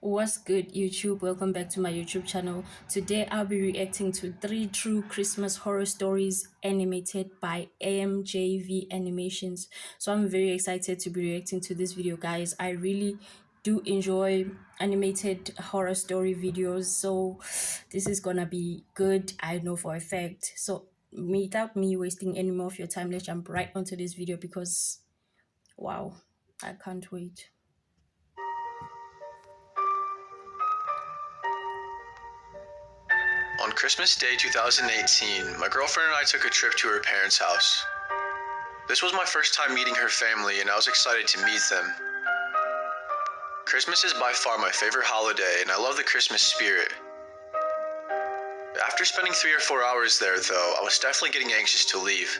What's good, YouTube? Welcome back to my YouTube channel. Today I'll be reacting to 3 true Christmas horror stories animated by MJV Animations. So I'm very excited to be reacting to this video, guys. I really do enjoy animated horror story videos, so this is gonna be good, I know for a fact. So without me wasting any more of your time, let's jump right onto this video because wow, I can't wait. On Christmas Day 2018, my girlfriend and I took a trip to her parents' house. This was my first time meeting her family, and I was excited to meet them. Christmas is by far my favorite holiday, and I love the Christmas spirit. After spending 3 or 4 hours there, though, I was definitely getting anxious to leave.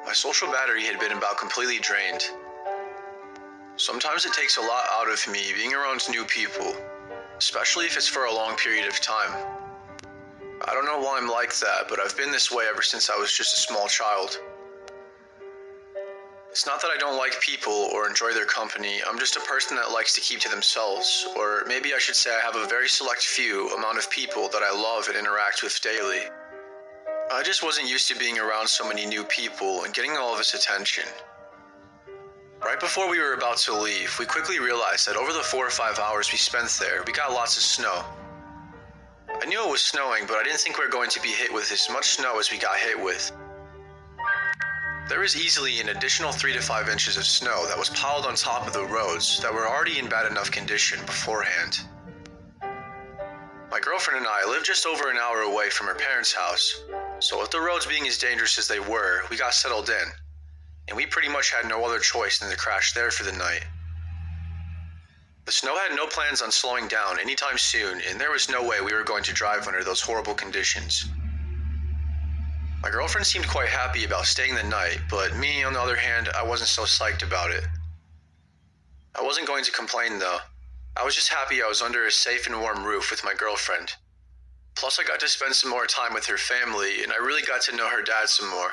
My social battery had been about completely drained. Sometimes it takes a lot out of me being around new people, especially if it's for a long period of time. I don't know why I'm like that, but I've been this way ever since I was just a small child. It's not that I don't like people or enjoy their company, I'm just a person that likes to keep to themselves, or maybe I should say I have a very select few amount of people that I love and interact with daily. I just wasn't used to being around so many new people and getting all of this attention. Right before we were about to leave, we quickly realized that over the 4 or 5 hours we spent there, we got lots of snow. I knew it was snowing, but I didn't think we were going to be hit with as much snow as we got hit with. There was easily an additional 3 to 5 inches of snow that was piled on top of the roads that were already in bad enough condition beforehand. My girlfriend and I lived just over an hour away from her parents' house, so with the roads being as dangerous as they were, we got settled in, and we pretty much had no other choice than to crash there for the night. The snow had no plans on slowing down anytime soon, and there was no way we were going to drive under those horrible conditions. My girlfriend seemed quite happy about staying the night, but me, on the other hand, I wasn't so psyched about it. I wasn't going to complain though. I was just happy I was under a safe and warm roof with my girlfriend. Plus I got to spend some more time with her family, and I really got to know her dad some more.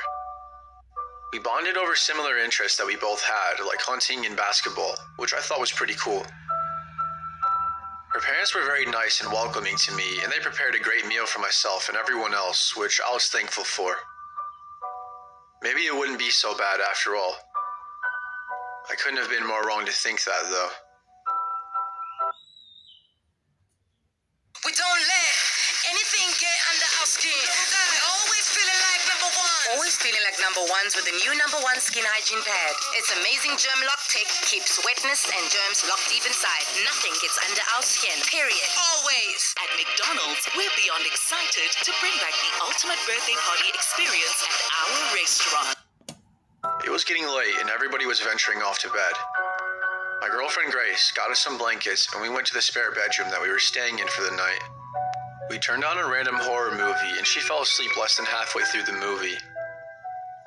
We bonded over similar interests that we both had, like hunting and basketball, which I thought was pretty cool. Her parents were very nice and welcoming to me, and they prepared a great meal for myself and everyone else, which I was thankful for. Maybe it wouldn't be so bad after all. I couldn't have been more wrong to think that, though. We don't let anything get under our skin. We're always feeling like number one. Always feeling like number ones with the new number one skin hygiene pad. Its amazing germ lock tech keeps wetness and germs locked deep inside. Nothing gets under our skin, period. Always. At McDonald's, we're beyond excited to bring back the ultimate birthday party experience at our restaurant. It was getting late and everybody was venturing off to bed. My girlfriend Grace got us some blankets and we went to the spare bedroom that we were staying in for the night. We turned on a random horror movie and she fell asleep less than halfway through the movie.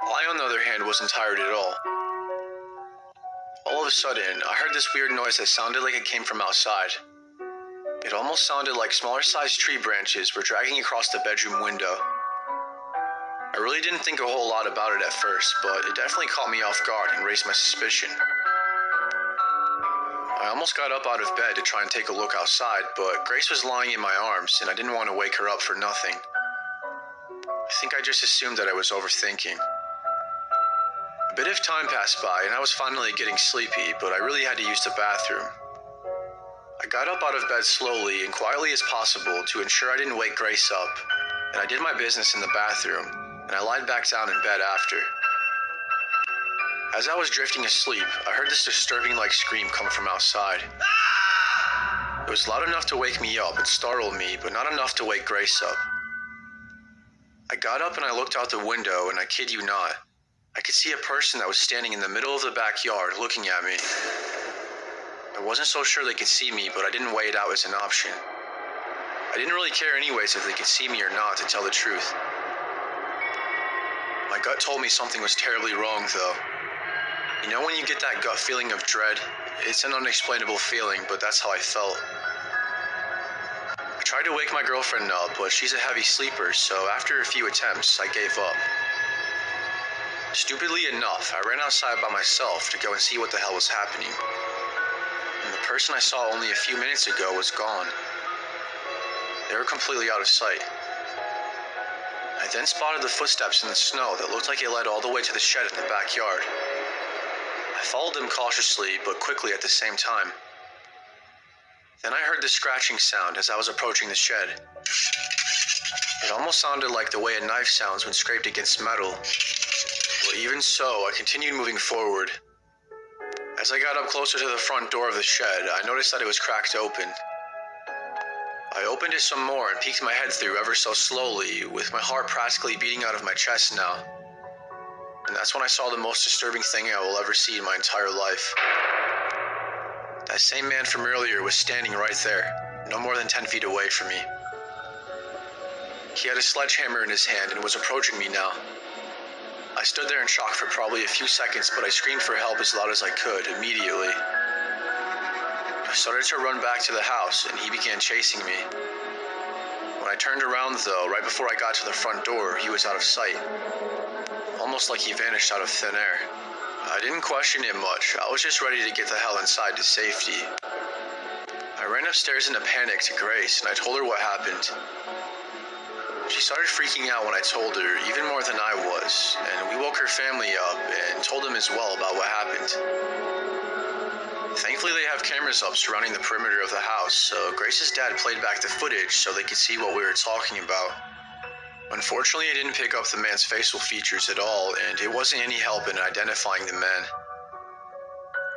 I, on the other hand, wasn't tired at all. All of a sudden, I heard this weird noise that sounded like it came from outside. It almost sounded like smaller sized tree branches were dragging across the bedroom window. I really didn't think a whole lot about it at first, but it definitely caught me off guard and raised my suspicion. I almost got up out of bed to try and take a look outside, but Grace was lying in my arms and I didn't want to wake her up for nothing. I think I just assumed that I was overthinking. A bit of time passed by and I was finally getting sleepy, but I really had to use the bathroom. I got up out of bed slowly and quietly as possible to ensure I didn't wake Grace up, and I did my business in the bathroom, and I lied back down in bed after. As I was drifting asleep, I heard this disturbing-like scream come from outside. It was loud enough to wake me up and startle me, but not enough to wake Grace up. I got up and I looked out the window, and I kid you not, I could see a person that was standing in the middle of the backyard looking at me. I wasn't so sure they could see me, but I didn't weigh it out as an option. I didn't really care anyways if they could see me or not, to tell the truth. My gut told me something was terribly wrong, though. You know when you get that gut feeling of dread? It's an unexplainable feeling, but that's how I felt. I tried to wake my girlfriend up, but she's a heavy sleeper, so after a few attempts, I gave up. Stupidly enough, I ran outside by myself to go and see what the hell was happening. In the person I saw only a few minutes ago was gone. They were completely out of sight. I then spotted the footsteps in the snow that looked like it led all the way to the shed in the backyard. I followed them cautiously, but quickly at the same time. Then I heard the scratching sound as I was approaching the shed. It almost sounded like the way a knife sounds when scraped against metal. But even so, I continued moving forward. As I got up closer to the front door of the shed, I noticed that it was cracked open. I opened it some more and peeked my head through ever so slowly, with my heart practically beating out of my chest now. And that's when I saw the most disturbing thing I will ever see in my entire life. That same man from earlier was standing right there, no more than 10 feet away from me. He had a sledgehammer in his hand and was approaching me now. I stood there in shock for probably a few seconds, but I screamed for help as loud as I could immediately. I started to run back to the house, and he began chasing me. When I turned around, though, right before I got to the front door, he was out of sight. Almost like he vanished out of thin air. I didn't question it much. I was just ready to get the hell inside to safety. I ran upstairs in a panic to Grace, and I told her what happened. She started freaking out when I told her, even more than I was, and we woke her family up and told them as well about what happened. Thankfully, they have cameras up surrounding the perimeter of the house, so Grace's dad played back the footage so they could see what we were talking about. Unfortunately, it didn't pick up the man's facial features at all, and it wasn't any help in identifying the man.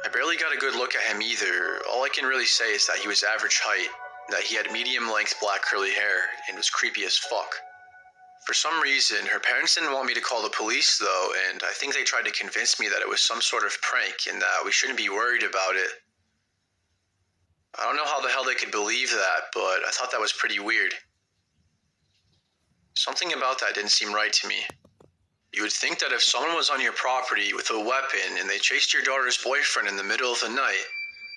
I barely got a good look at him either. All I can really say is that he was average height, that he had medium-length black curly hair, and was creepy as fuck. For some reason, her parents didn't want me to call the police though, and I think they tried to convince me that it was some sort of prank and that we shouldn't be worried about it. I don't know how the hell they could believe that, but I thought that was pretty weird. Something about that didn't seem right to me. You would think that if someone was on your property with a weapon and they chased your daughter's boyfriend in the middle of the night,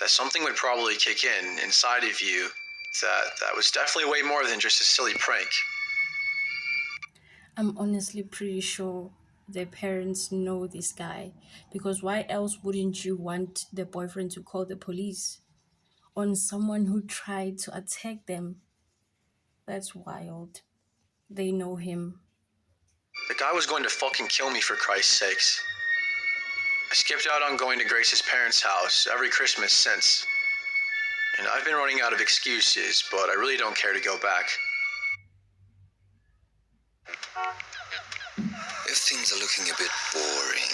that something would probably kick in inside of you. That was definitely way more than just a silly prank. I'm honestly pretty sure their parents know this guy, because why else wouldn't you want the boyfriend to call the police on someone who tried to attack them? That's wild. They know him. The guy was going to fucking kill me for Christ's sakes. I skipped out on going to Grace's parents' house every Christmas since. And I've been running out of excuses, but I really don't care to go back. If things are looking a bit boring,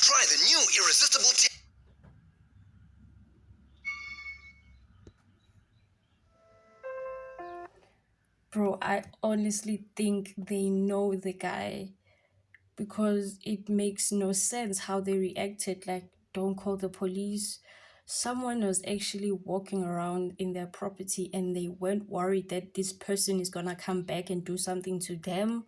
try the new irresistible Bro, I honestly think they know the guy, because it makes no sense how they reacted. Like, don't call the police. Someone was actually walking around in their property and they weren't worried that this person is gonna come back and do something to them.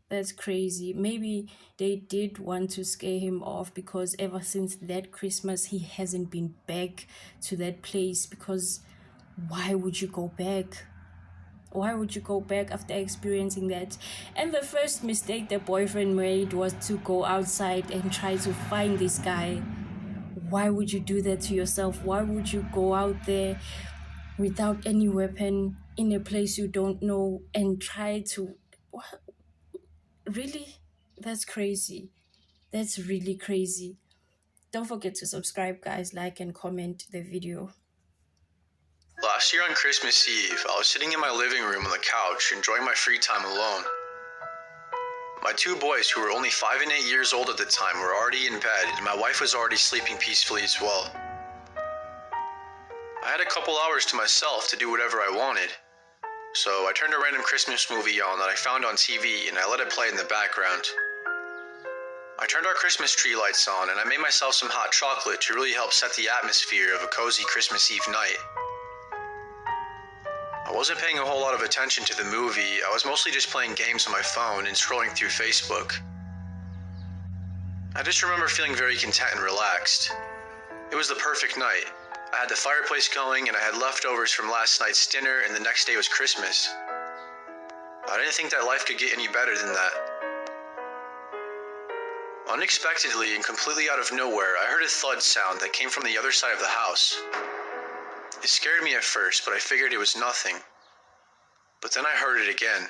That's crazy. Maybe they did want to scare him off, because ever since that Christmas he hasn't been back to that place. Because why would you go back? Why would you go back after experiencing that? And the first mistake the boyfriend made was to go outside and try to find this guy. Why would you do that to yourself? Why would you go out there without any weapon in a place you don't know and try to... What? Really? That's crazy. That's really crazy. Don't forget to subscribe, guys, like and comment the video. Last year on Christmas Eve, I was sitting in my living room on the couch, enjoying my free time alone. My two boys, who were only 5 and 8 years old at the time, were already in bed, and my wife was already sleeping peacefully as well. I had a couple hours to myself to do whatever I wanted. So I turned a random Christmas movie on that I found on TV, and I let it play in the background. I turned our Christmas tree lights on, and I made myself some hot chocolate to really help set the atmosphere of a cozy Christmas Eve night. I wasn't paying a whole lot of attention to the movie. I was mostly just playing games on my phone and scrolling through Facebook. I just remember feeling very content and relaxed. It was the perfect night. I had the fireplace going, and I had leftovers from last night's dinner, and the next day was Christmas. I didn't think that life could get any better than that. Unexpectedly and completely out of nowhere, I heard a thud sound that came from the other side of the house. It scared me at first, but I figured it was nothing. But then I heard it again.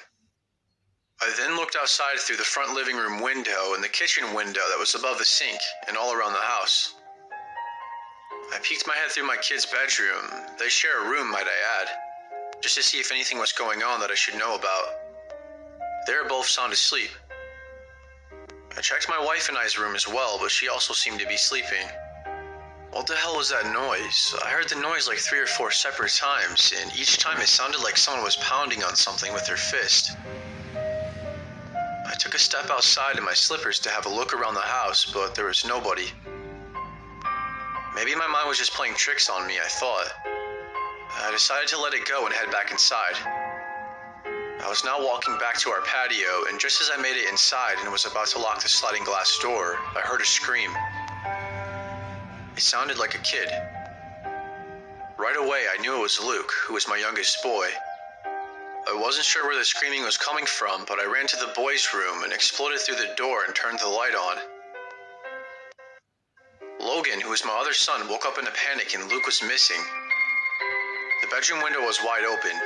I then looked outside through the front living room window and the kitchen window that was above the sink and all around the house. I peeked my head through my kids' bedroom. They share a room, might I add, just to see if anything was going on that I should know about. They were both sound asleep. I checked my wife and I's room as well, but she also seemed to be sleeping. What the hell was that noise? I heard the noise like 3 or 4 separate times, and each time it sounded like someone was pounding on something with their fist. I took a step outside in my slippers to have a look around the house, but there was nobody. Maybe my mind was just playing tricks on me, I thought. I decided to let it go and head back inside. I was now walking back to our patio, and just as I made it inside and was about to lock the sliding glass door, I heard a scream. It sounded like a kid. Right away, I knew it was Luke, who was my youngest boy. I wasn't sure where the screaming was coming from, but I ran to the boys' room and exploded through the door and turned the light on. Logan, who was my other son, woke up in a panic and Luke was missing. The bedroom window was wide open.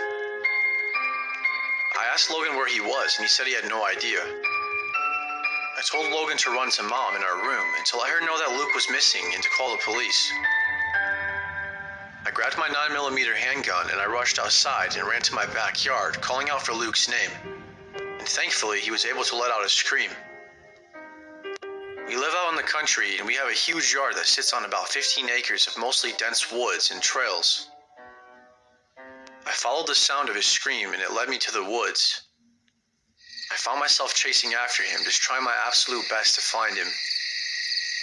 I asked Logan where he was, and he said he had no idea. I told Logan to run to Mom in our room until I heard know that Luke was missing and to call the police. I grabbed my 9mm handgun and I rushed outside and ran to my backyard, calling out for Luke's name. And thankfully, he was able to let out a scream. We live out in the country and we have a huge yard that sits on about 15 acres of mostly dense woods and trails. I followed the sound of his scream and it led me to the woods. I found myself chasing after him, just trying my absolute best to find him.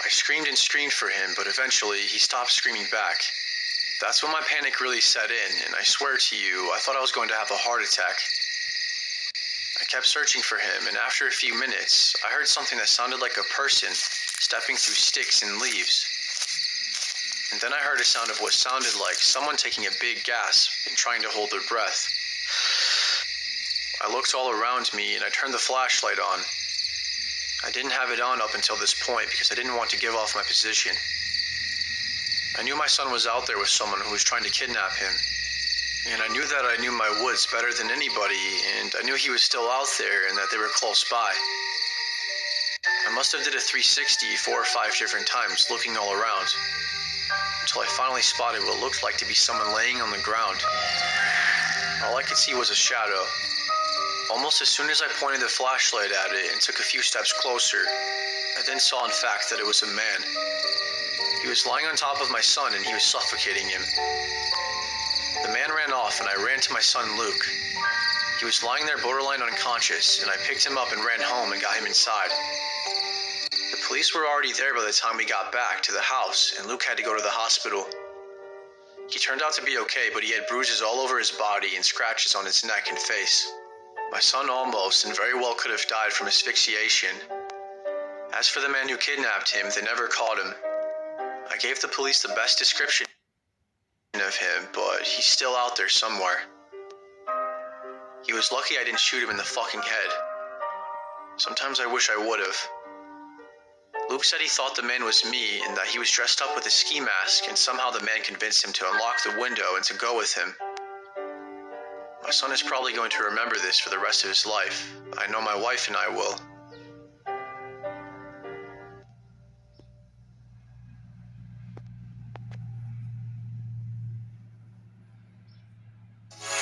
I screamed and screamed for him, but eventually he stopped screaming back. That's when my panic really set in, and I swear to you, I thought I was going to have a heart attack. I kept searching for him, and after a few minutes, I heard something that sounded like a person stepping through sticks and leaves. And then I heard a sound of what sounded like someone taking a big gasp and trying to hold their breath. I looked all around me, and I turned the flashlight on. I didn't have it on up until this point because I didn't want to give off my position. I knew my son was out there with someone who was trying to kidnap him. And I knew that I knew my woods better than anybody, and I knew he was still out there and that they were close by. I must have did a 360 4 or 5 different times, looking all around, until I finally spotted what looked like to be someone laying on the ground. All I could see was a shadow. Almost as soon as I pointed the flashlight at it and took a few steps closer, I then saw in fact that it was a man. He was lying on top of my son and he was suffocating him. The man ran off and I ran to my son Luke. He was lying there borderline unconscious and I picked him up and ran home and got him inside. The police were already there by the time we got back to the house and Luke had to go to the hospital. He turned out to be okay, but he had bruises all over his body and scratches on his neck and face. My son almost and very well could have died from asphyxiation. As for the man who kidnapped him, they never caught him. I gave the police the best description of him, but he's still out there somewhere. He was lucky I didn't shoot him in the fucking head. Sometimes I wish I would have. Luke said he thought the man was me and that he was dressed up with a ski mask and somehow the man convinced him to unlock the window and to go with him. My son is probably going to remember this for the rest of his life. I know my wife and I will.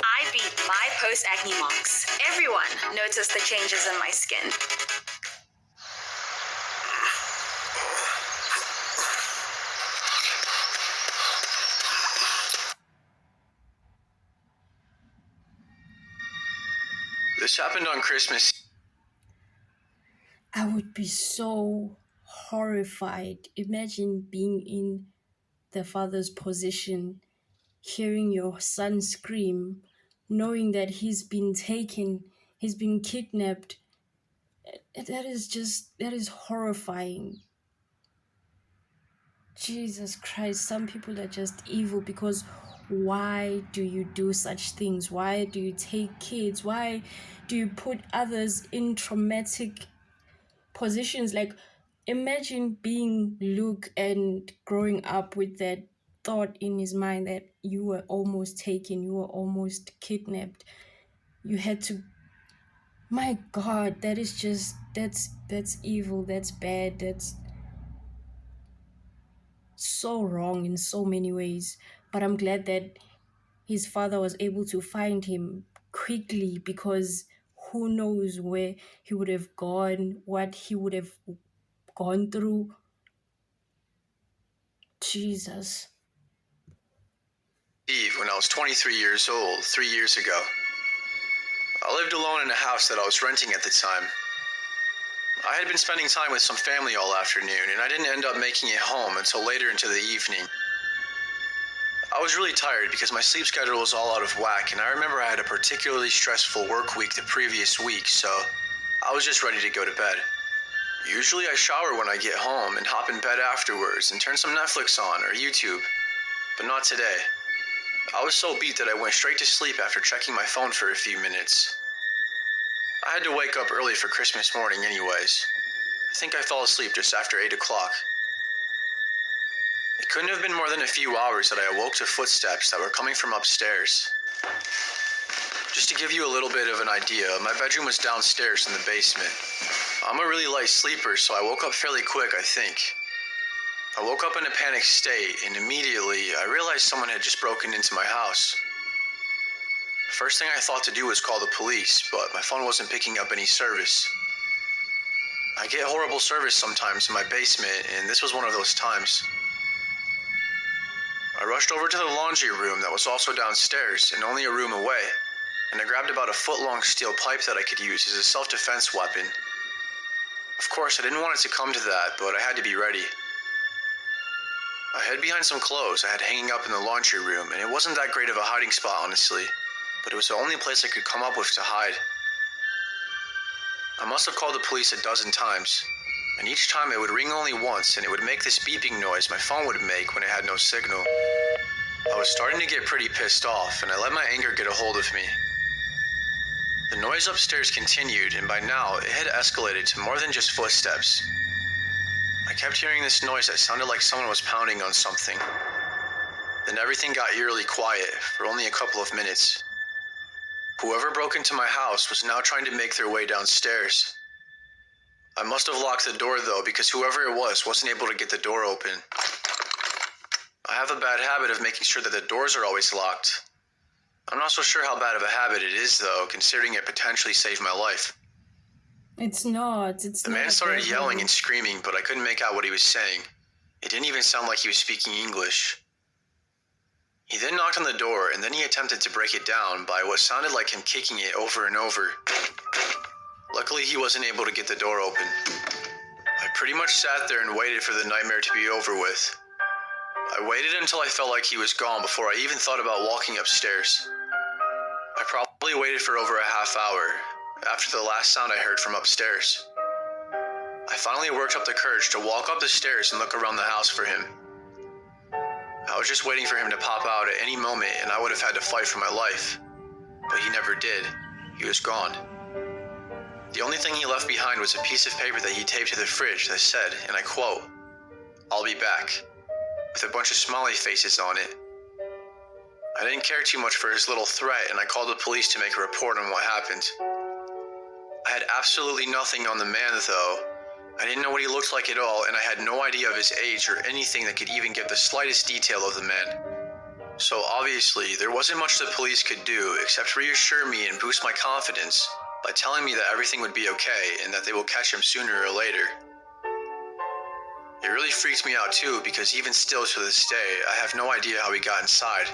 I beat my post-acne marks. Everyone noticed the changes in my skin. This happened on Christmas. I would be so horrified. Imagine being in the father's position, hearing your son scream, knowing that he's been taken, he's been kidnapped. That is horrifying. Jesus Christ, some people are just evil because why do you do such things? Why do you take kids? Why do you put others in traumatic positions? Like, Imagine being Luke and growing up with that thought in his mind that you were almost taken, you were almost kidnapped. You had to, my God, that is just, that's evil, that's bad, that's so wrong in so many ways. But I'm glad that his father was able to find him quickly, because who knows where he would have gone, what he would have gone through. Jesus. Eve, when I was 23 years old, 3 years ago. I lived alone in a house that I was renting at the time. I had been spending time with some family all afternoon, and I didn't end up making it home until later into the evening. I was really tired because my sleep schedule was all out of whack, and I remember I had a particularly stressful work week the previous week, so I was just ready to go to bed. Usually I shower when I get home and hop in bed afterwards and turn some Netflix on or YouTube, but not today. I was so beat that I went straight to sleep after checking my phone for a few minutes. I had to wake up early for Christmas morning anyways. I think I fell asleep just after 8 o'clock. It couldn't have been more than a few hours that I awoke to footsteps that were coming from upstairs. Just to give you a little bit of an idea, my bedroom was downstairs in the basement. I'm a really light sleeper, so I woke up fairly quick, I think. I woke up in a panicked state, and immediately I realized someone had just broken into my house. First thing I thought to do was call the police, but my phone wasn't picking up any service. I get horrible service sometimes in my basement, and this was one of those times. I rushed over to the laundry room that was also downstairs and only a room away, and I grabbed about a foot-long steel pipe that I could use as a self-defense weapon. Of course, I didn't want it to come to that, but I had to be ready. I hid behind some clothes I had hanging up in the laundry room, and it wasn't that great of a hiding spot, honestly, but it was the only place I could come up with to hide. I must have called the police a dozen times, and each time it would ring only once, and it would make this beeping noise my phone would make when it had no signal. I was starting to get pretty pissed off, and I let my anger get a hold of me. The noise upstairs continued, and by now it had escalated to more than just footsteps. I kept hearing this noise that sounded like someone was pounding on something. Then everything got eerily quiet for only a couple of minutes. Whoever broke into my house was now trying to make their way downstairs. I must have locked the door though, because whoever it was wasn't able to get the door open. I have a bad habit of making sure that the doors are always locked. I'm not so sure how bad of a habit it is though, considering it potentially saved my life. It's not. The man started yelling and screaming, but I couldn't make out what he was saying. It didn't even sound like he was speaking English. He then knocked on the door, and then he attempted to break it down by what sounded like him kicking it over and over. Luckily, he wasn't able to get the door open. I pretty much sat there and waited for the nightmare to be over with. I waited until I felt like he was gone before I even thought about walking upstairs. I probably waited for over a half hour, after the last sound I heard from upstairs. I finally worked up the courage to walk up the stairs and look around the house for him. I was just waiting for him to pop out at any moment, and I would have had to fight for my life. But he never did. He was gone. The only thing he left behind was a piece of paper that he taped to the fridge that said, and I quote, "I'll be back," with a bunch of smiley faces on it. I didn't care too much for his little threat, and I called the police to make a report on what happened. I had absolutely nothing on the man, though. I didn't know what he looked like at all, and I had no idea of his age or anything that could even give the slightest detail of the man. So obviously, there wasn't much the police could do except reassure me and boost my confidence by telling me that everything would be okay and that they will catch him sooner or later. It really freaked me out too, because even still to this day, I have no idea how he got inside.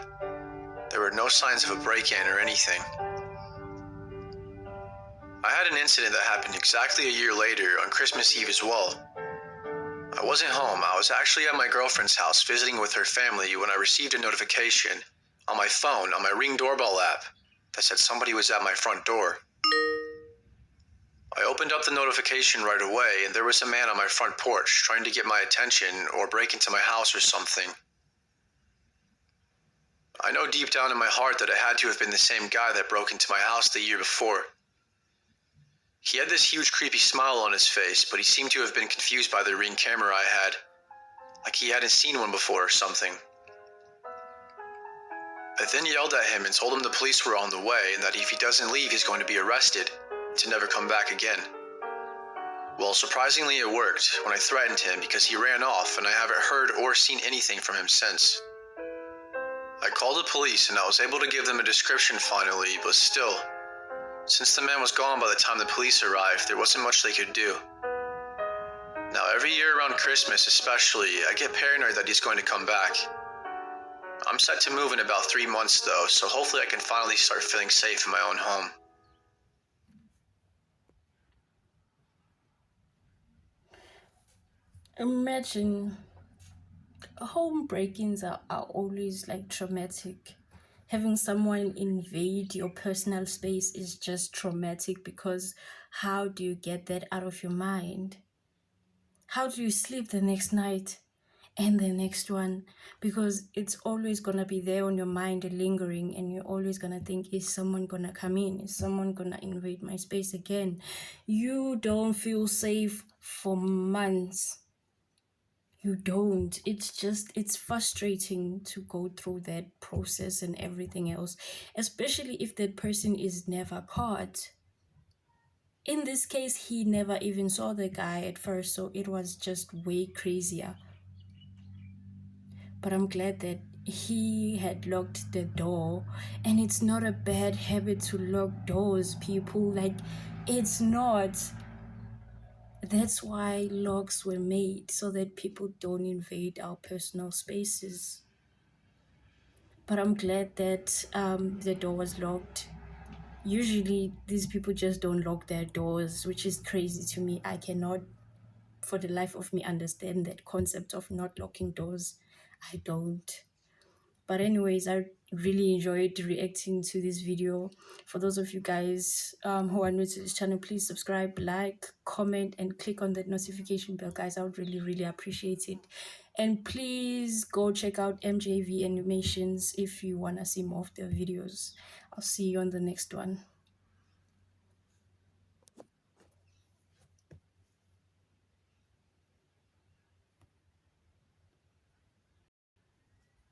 There were no signs of a break-in or anything. I had an incident that happened exactly a year later on Christmas Eve as well. I wasn't home. I was actually at my girlfriend's house visiting with her family when I received a notification on my phone on my Ring doorbell app that said somebody was at my front door. I opened up the notification right away, and there was a man on my front porch trying to get my attention or break into my house or something. I know deep down in my heart that it had to have been the same guy that broke into my house the year before. He had this huge creepy smile on his face, but he seemed to have been confused by the ring camera I had, like he hadn't seen one before or something. I then yelled at him and told him the police were on the way and that if he doesn't leave he's going to be arrested, to never come back again. Well, surprisingly it worked when I threatened him because he ran off and I haven't heard or seen anything from him since. I called the police and I was able to give them a description finally, but still, since the man was gone by the time the police arrived, there wasn't much they could do. Now, every year around Christmas especially, I get paranoid that he's going to come back. I'm set to move in about 3 months though, so hopefully I can finally start feeling safe in my own home. Imagine home break-ins are always like traumatic. Having someone invade your personal space is just traumatic because how do you get that out of your mind? How do you sleep the next night and the next one? Because it's always gonna be there on your mind lingering, and you're always gonna think, is someone gonna come in? Is someone gonna invade my space again? You don't feel safe for months. You don't. It's frustrating to go through that process and everything else, especially if that person is never caught. In this case, he never even saw the guy at first, so it was just way crazier. But I'm glad that he had locked the door, and it's not a bad habit to lock doors, people. Like, it's not. That's why locks were made, so that people don't invade our personal spaces. But I'm glad that the door was locked. Usually, these people just don't lock their doors, which is crazy to me. I cannot, for the life of me, understand that concept of not locking doors. I don't. But anyways, I really enjoyed reacting to this video. For those of you guys who are new to this channel, please subscribe, like, comment, and click on that notification bell, guys. I would really appreciate it. And please go check out MJV Animations if you want to see more of their videos. I'll see you on the next one.